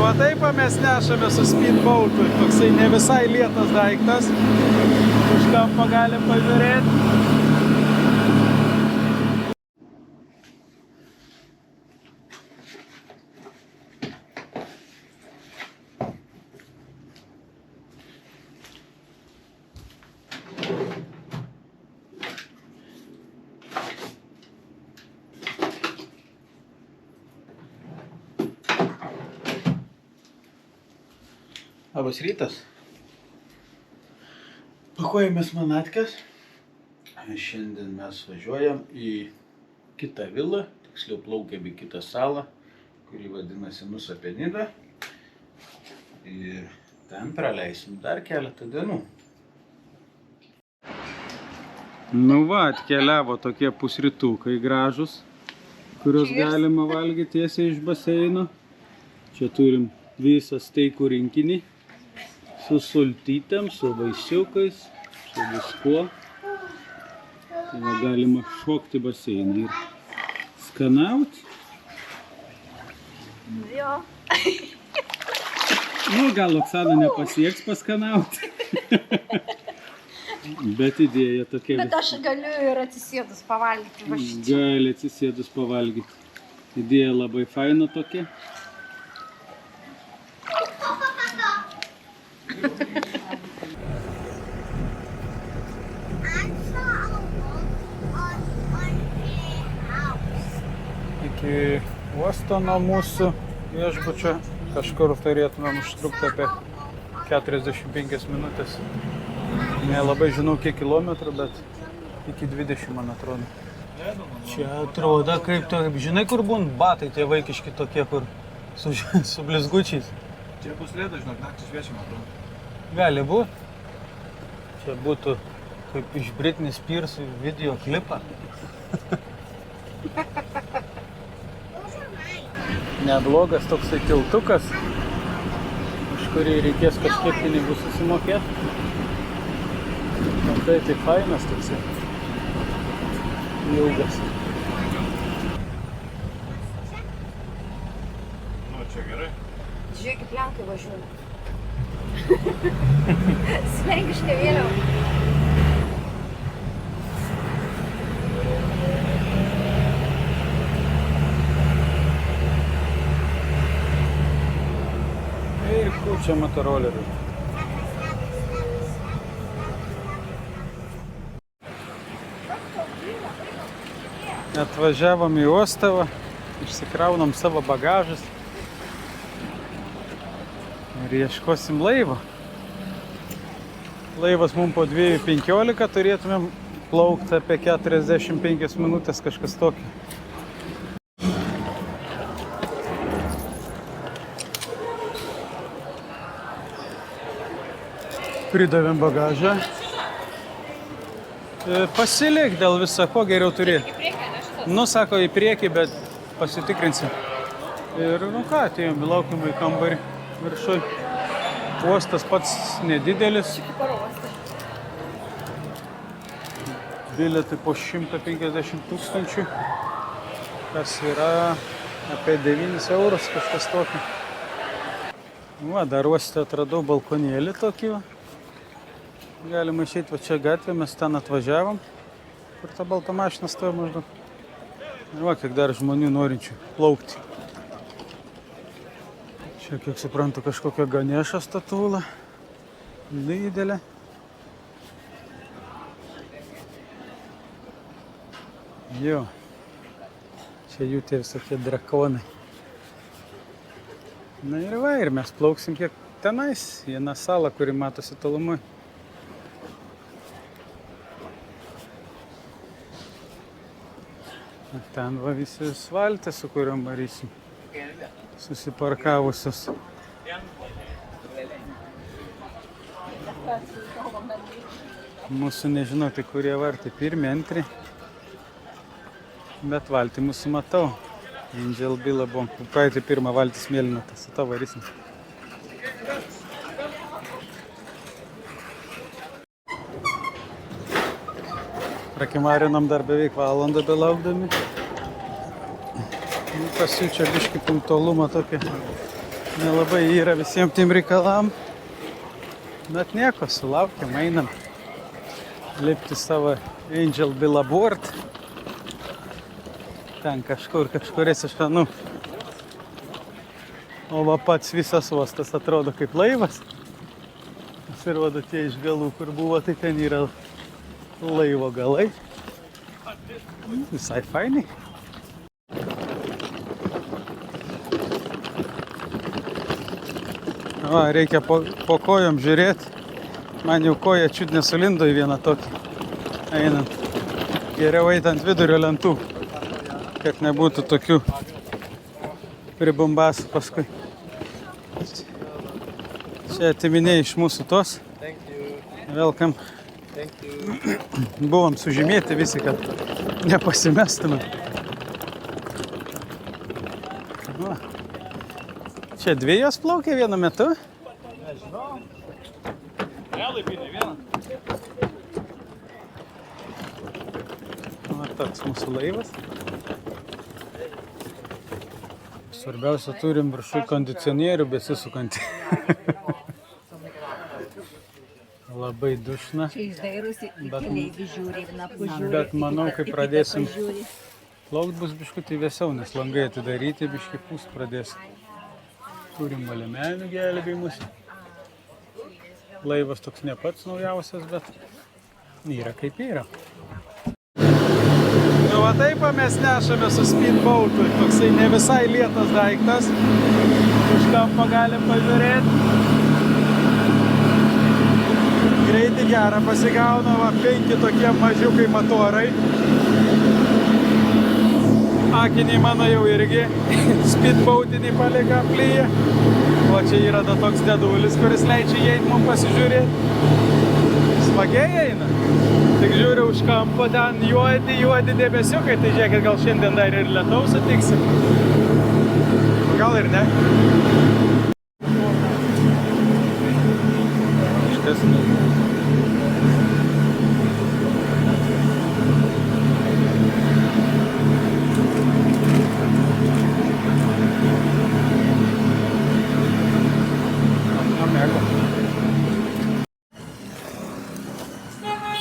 va taip mes nešame su speedboatu. Toksai ne visai lėtas daiktas. Iš kampo galim pažiūrėti. Labas rytas. Pakuojamės manatkes. Šiandien mes važiuojam į kitą vilą, tiksliau plaukiam į kitą salą, kuri vadinasi Nusa Penida. Ir ten praleisim dar keletą dienų. Nu va, atkeliavo tokie pusrytukai gražus, kuriuos galima valgyti tiesiai iš baseino. Čia turim visą steikų rinkinį. Su sultytėm, su vaisiukais, su viskuo. Tai va, galima šokti baseiną ir skanauti. Jo. Nu, gal Oksana nepasieks paskanauti. Bet idėja tokia. Bet aš galiu ir atsisėdus pavalgyti va šitą. Gali atsisėdus pavalgyti. Idėja labai faina tokia. Iki uosto nuo mūsų viešbučio kažkur turėtumėm užtrukti apie 45 minutės. Nelabai žinau kiek kilometrų, bet iki 20 man atrodo. Čia atrodo kaip to, žinai kur būn batai tie vaikiški tokie, kur su blizgučiais. Čia bus lėda, žinok, naktį šviečiama, atrodo. Gali būt. Čia būtų kaip iš Britney Spears video klipą. Neblogas toksai tiltukas, už kurį reikės kažkiek pinigų susimokėti. Tai fainas toksai. Ilgas. Nu, čia gerai. Žiūrėk, kaip lenkai važiuoja. Slengiškai vėliau. Ir kučia motorolerių. Atvažiavom į Ostavą, išsikraunam savo bagažus ir ieškosim laivo. Laivas mums po 2:15, turėtumėm plaukti apie 45 minutės, kažkas tokio. Pridavėm bagažą. Pasilik dėl viso, ko geriau turėti. Nu, sako, į priekį, bet pasitikrinsim. Ir, nu ką, atėjom, laukiam į kambarį viršui. Uostas pats nedidelis. Bilietai po 150 000, kas yra apie 9 eurus, kažkas tokio. Va, dar uoste atradau balkonėlį tokį. Galima išeiti va čia gatvę, mes ten atvažiavom, kur ta balta mašina stoja maždaug. Ir va, kiek dar žmonių norinčių plaukti. Čia, kiek suprantu, kažkokia Ganešo statula. Didelė. Jo. Čia jų tie visokie drakonai. Na ir va, ir mes plauksim kiek tenais. Viena sala, kuri matosi tolumoj. Ten va visi asfaltės, su kuriuom varysim. Susiparkavusios. Mūsų nežinau, tai kurie vartai. Pirmi, antri. Bet valtį mūsų matau. Angel Bila buvom. Praeitį pirmą valtį smėlina, tas su to varysim. Prakimarinom dar beveik valandą belaukdami. Pasiūčia biškį punktualumą tokį. Nelabai yra visiems tiem reikalam. Bet nieko, sulaukiam, einam. Lipti savo Angel Billboard. Ten kažkuris iš šanų. O va pats visas uostas atrodo kaip laivas. Pasirodo tie iš galų, kur buvo, tai ten yra laivo galai. Visai fainai. Va, reikia po kojom žiūrėti. Man jau koja čiut nesulindo į vieną tokį. Einant. Geriau eit ant vidurio lentų. Kad nebūtų tokių pribumbasų paskui. Čia atiminiai iš mūsų tos. Welcome. Buvom sužymėti visi, kad nepasimestume. Va. Čia dviejos plaukė vienu metu? Nežinau. Nelaipinė vieną. Va, toks mūsų laivas. Svarbiausia, turim viršų kondicionierių besisukantį. Labai dušna. Čia išdairusi, keleivių žiūri, pažiūri. Bet manau, kai pradėsim plaukt, bus biškutį vėsiau, nes langai atidaryti, biškį pūst pradės. Turim valemenių gelbėjimus. Laivas toks ne pats naujausias, bet yra kaip yra. Nu va taip mes nešame su speedboatu. Toksai ne visai lėtas daiktas. Iš kampo galim pažiūrėti. Greitį gerą pasigauna, va 5 tokie mažiukai motorai. Akiniai mano jau irgi speedboatinį palika plyje. O čia yra da toks dedulis, kuris leidžia įeit mums pasižiūrėti. Smagiai eina. Tik žiūriu už kampo, ten juodi debesiukai, tai žiūrėkit, gal šiandien dar ir lietaus sutiksim. Gal ir ne. Ištesnė.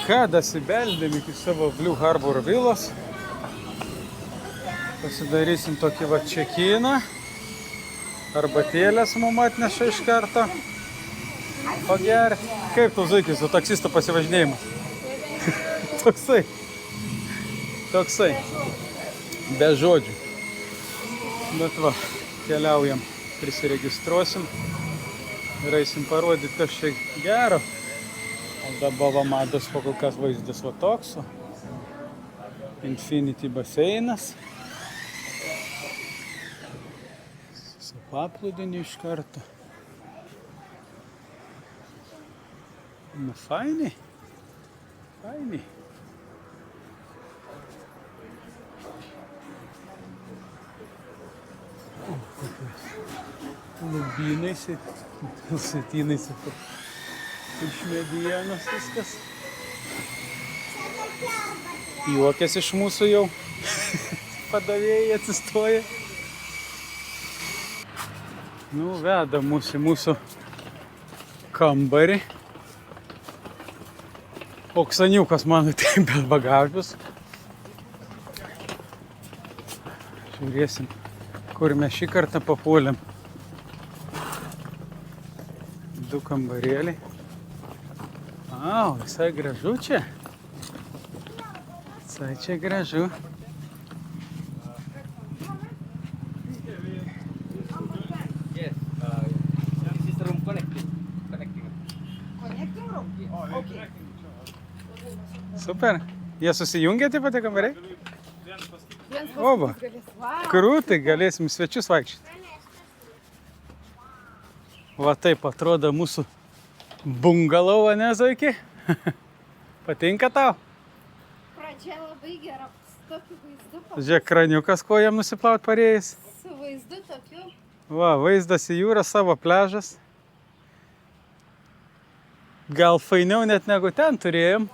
Ką, dasibeldėm iki savo Blue Harbor vilos. Pasidarysim tokį va čekiną. Arbatėlės mum atneša iš karto. Pagerti. Kaip tu zuikis su taksisto pasivažinėjimas? Toksai. Be žodžių. Bet va, keliaujam, prisiregistruosim. Ir eisim parodyti, kas čia gero. O dabar va matos kol kas vaizdas va toks. Infinity baseinas. Su paplūdiniu iš karto. Nu, fainiai. Lubynais ir setynais iš medienos viskas. Juokės iš mūsų jau padavėjai atsistoja. Nu, veda mūsų į mūsų kambarį. Oksaniukas mano taip, bet bagažus. Žiūrėsim, kur mes šį kartą papuolėm. 2 kambarėliai. Visai gražu čia. Visai čia gražu. Super. Jie susijungia taip pat kambariai? Oba. Krūtai, galėsim svečius vaikščioti. Va taip atrodo mūsų bungalau, ne, Zaiki? Patinka tau? Pradžia labai gera, su tokiu vaizdu. Žiūrėk, kraniukas kojam nusiplaut parėjęs. Su vaizdu tokiu. Va, vaizdas į jūrą, savo pliažas. Gal fainiau net negu ten turėjom.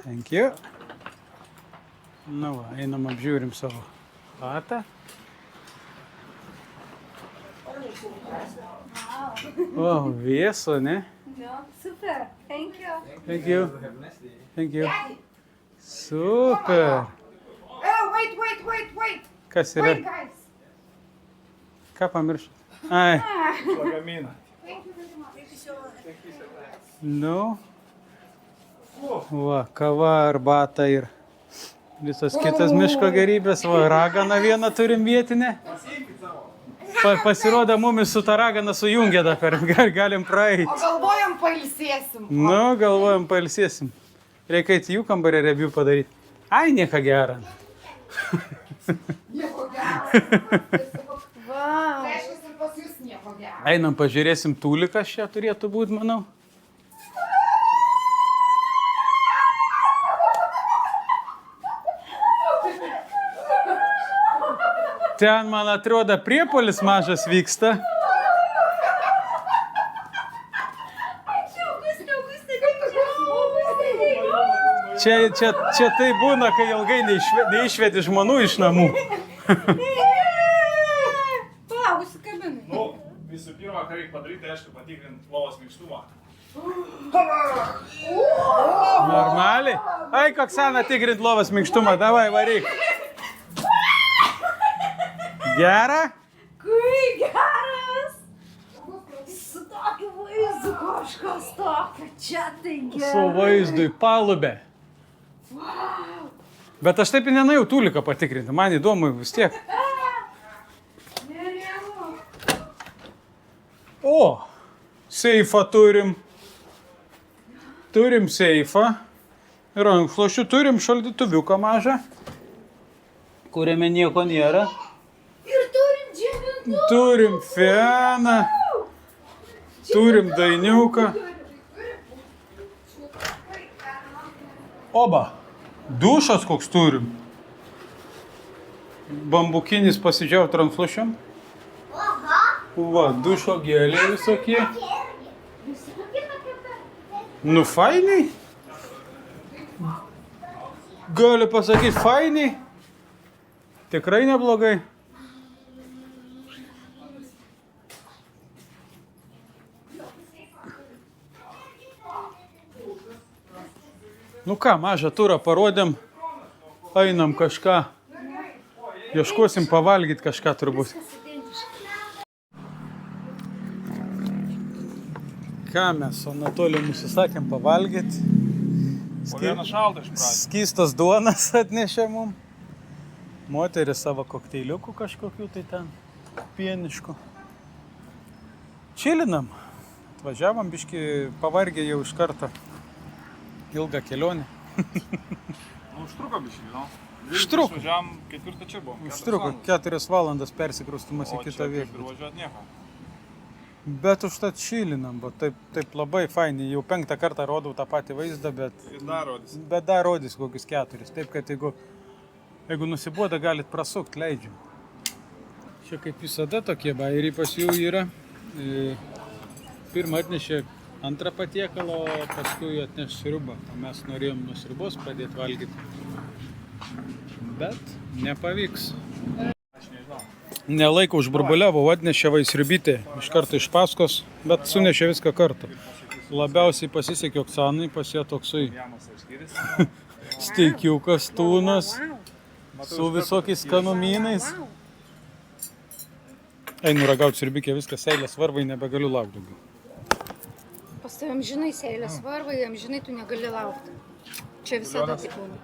Thank you. Nu va, einam apžiūrim savo patą. O, vėso, ne? No, super. Thank you. Thank you. Thank you. Super. Oh, wait. Kas yra? Wait, guys. Ką pamiršot? Ai, Lagaminą. Thank you very much. nu. Va, kava, arbata ir visas kitas miško gerybės. Va, raganą vieną turim vietinę. Pasirodo, mumis su ta ragana sujungė dabar, galim praeiti. O galvojam pailsėsim. Nu, galvojam, pailsėsim. Reikia į jų kambarį review padaryti. Ai, nieko gero. Nieko gero. Wow. Reiškia, ir pas jūs nieko gero. Einam, pažiūrėsim tūlikas čia turėtų būti, manau. Ten, man atrodo, priepuolis mažas vyksta. Čia tai būna, kai ilgai neišvedi žmonų iš namų. Pala, užsikabinai. Nu, visų pirma, ką reikia padaryti, aišku, patikrinti lovos minkštumą. Normaliai. Ai, Oksana, tikrint lovos minkštumą. Davai, varyk. Gera? Kai geras. Su tokiu vaizdu kažkas tokio. Čia tai gerai. Su vaizdu į palubę. Bet aš taip nenuėjau tūliką patikrinti. Man įdomu vis tiek. Nerealu. O, seifą turim. Turim seifą. Rankšluosčių turim šaldytuviuką mažą, kuriame nieko nėra. Ir turim džiovintuvą. Turim feną. Turim dainiuką. Oba. Dušas koks turim. Bambukinis pasidžiaut rankšluosčiam. Va, dušo gėliai visokie. Nu, fainiai. Galiu pasakyti, fainiai. Tikrai neblogai. Nu ką, mažą turą parodėm. Einam kažką. Ieškosim pavalgyti kažką turbūt. Ką mes su Anatolijum užsisakėm pavalgyti. O vieną šaltą iš pradžių. Skystas duonas atnešė mum. Moteris savo kokteiliukų kažkokių tai ten pieniškų. Čilinam. Atvažiavom biškį, pavargę jau iš karto. Ilgą kelionę. Nu, užtruko biškį, no. Užtruko. Važiavam, ketvirtą čia buvom. Užtruko 4 valandas persikraustimas į kitą O čia kaip ir vietą. važiuot nieko. Bet užtat čilinam, bo taip labai fainai. Jau 5 kartą rodau tą patį vaizdą, Ir dar rodys. bet dar rodys kokius 4. Taip, kad jeigu nusiboda, galit prasukti, leidžiam. Čia kaip visada tokie bairiai pas jų yra. Pirmą atnešė antrą patiekalą, o paskui atneš sriubą. O mes norėjom nuo sriubos pradėti valgyti. Bet nepavyks. Aš nežinau. Nelaiko užburbuliavo, atnešė vaisriubytė iš karto iš paskos, bet sunešė viską kartu. Labiausiai pasisekė Oksanai, pas ją toksai Jamas jau skiriasi. steikiukas tūnas su visokiais skanumynais. Einu ragauti sriubikė, viskas, eilės varvai, nebegaliu laukti daugiau. Pas tavim žinai seilės varvai, jam žinai tu negali laukti. Čia visada taip būna.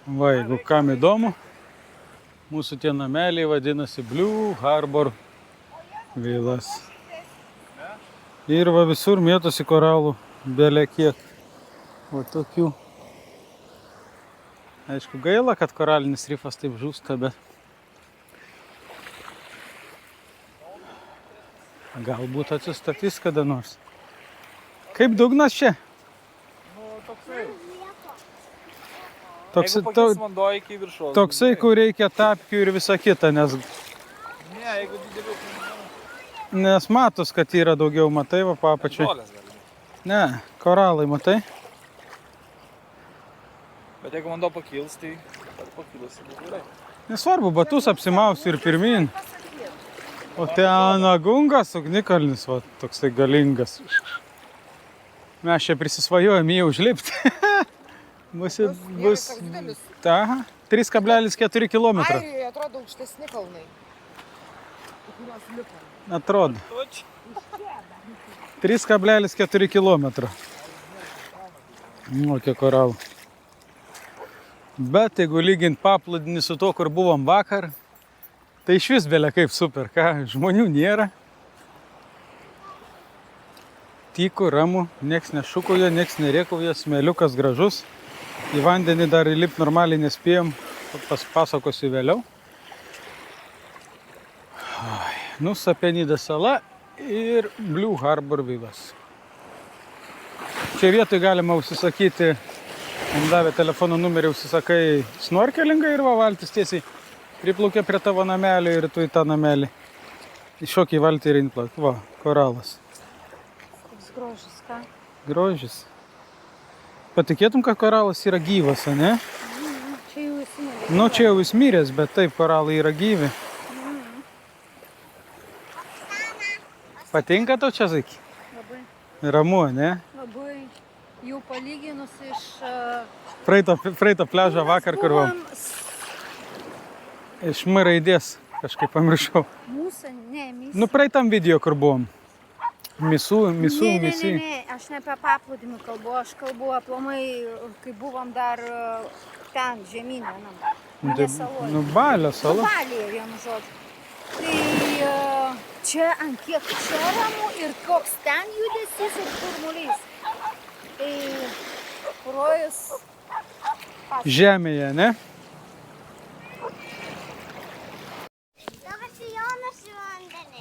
Va, jeigu kam įdomu, mūsų tie nameliai vadinasi Blue Harbor Villas. Ir va visur mėtosi koralų, belė kiek. Va tokių. Aišku, gaila, kad koralinis rifas taip žūsta, bet galbūt atsistatys kada nors. Kaip dugnas čia? Nu, toksai. Toksai, Jeigu pakils vanduo iki viršaus. toksai, kur reikia tapkių ir visa kita, nes... Ne, jeigu didelių. Nes matos, kad yra daugiau, matai, va, papačiai. Žolės gali. Ne, koralai, matai. Bet jeigu vanduo pakils, tai pakilus ir bus gerai. Nesvarbu, batus apsimausi ir pirmin. O ten agungas, ugnikalnis, va, toksai galingas. Mes čia prisisvajojom jį užlipti. bus... Aha, 3,4 km. Airijoje atrodo aukštesni kalnai. Kurios lipa. Atrodo. 3,4 km. O, kiek koralų. Bet jeigu lygint paplūdinį su to, kur buvom vakar, tai iš vis belia kaip super, ką, žmonių nėra. Tyku, ramu, nieks nešukoja, nieks nerėkauja, smėliukas gražus. Į vandenį dar įlipti normaliai nespėjom, pasakosiu vėliau. Sapenida sala ir Blue Harbor vilas. Čia vietoj galima užsisakyti, man davė telefono numerį, užsisakai snorkelingą ir va, valtis tiesiai priplaukia prie tavo namelį ir tu į tą namelį. Iššokį į valtį ir inplak. Va, koralas. Koks grožis, ką? Grožis. Patikėtum, kad koralas yra gyvas, ne? Čia jau esi nebegyvas. Nu, čia jau jis miręs, bet taip, koralai yra gyvi. Patinka tau čia, Zaiki? Labai. Ramu, ne? Labai. Jau palyginus iš... Praeito pliažą vakar, kur buvom. Iš M raidės, kažkaip pamiršau. Mūsų, ne, misų. Nu, praeitam video, kur buvom. Misų. Ne, aš ne apie paplūdimį kalbu, aš kalbu aplamai, kai buvom dar ten, žemynė, ne saloj. Nu, Balio sala. Balėje, vienu žodžiu. Tai čia ant kiek čia ramu ir koks ten judesys ir šurmulys. Tai rojus... Žemėje, ne?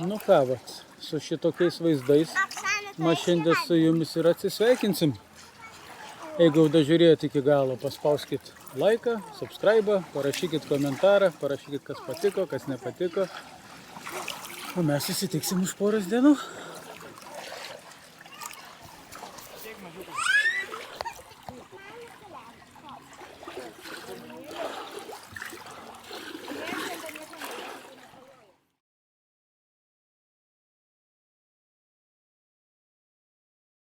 Nu ką, vat, su šitokiais vaizdais mes šiandien su jumis ir atsisveikinsim. Jeigu jau dažiūrėjote iki galo, paspauskit laiką, subscribe, parašykit komentarą, parašykit, kas patiko, kas nepatiko. O mes susitiksim už poros dienų.